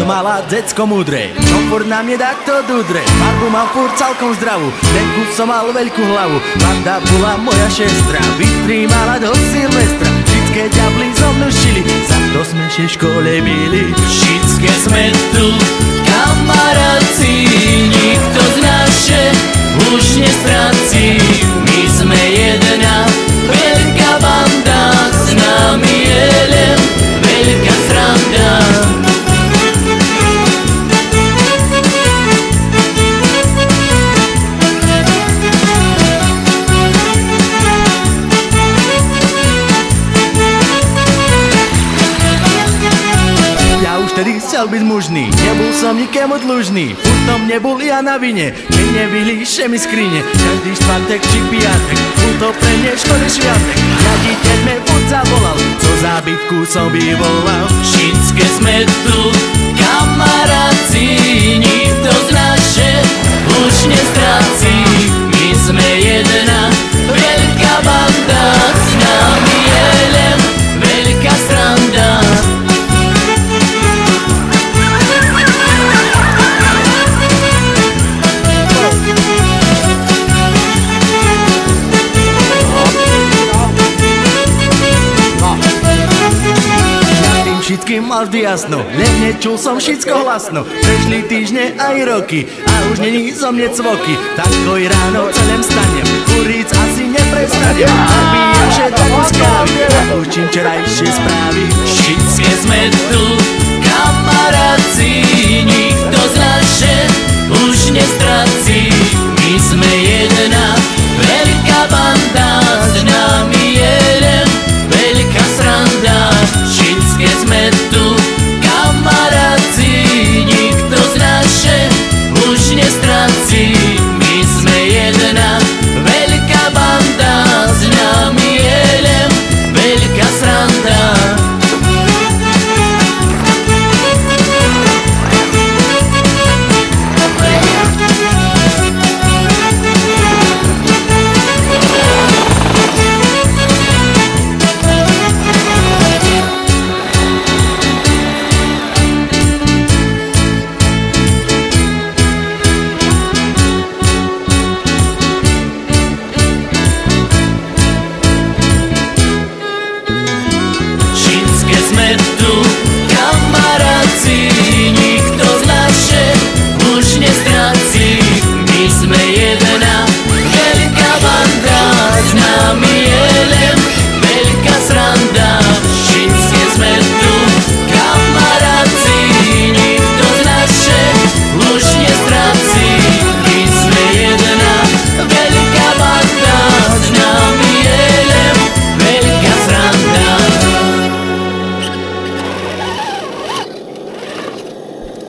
mala decko múdre, no furt na mne takto dudre. Farbu mám furt celkom zdravú, tenku som mal veľkú hlavu. Banda bola moja šestra, vytrímala do Silvestra. Vždycké ďabli so mnou šili, za to sme še škole byli. Vždycké sme tu, kamaráci, nikto z naše už nestráci. My sme jedna veľká banda, s nami je len veľká sranda. Vtedy chcel byť mužný, nebol som nikému dlužný. Furtom nebol ja na vine, keď nevylíše mi skrine. Každý štvrtek či piatek, bol to pre mne škoda sviatek. Riaditeľ me furt zavolal, co zábytku som vyvolal. Všetké sme tu, kamaráci, nikto z naše už nestráci. My sme jedna veľká banda, s nami je len veľká sranda. Všetkým mal vždy jasno, len nečul som všetko hlasno. Prešli týždne aj roky a už není zo mne cvoky. Takoj ráno celém stanem, kuric asi neprestanem. Zabíjem všetko z kávy a učím včerajšie správy.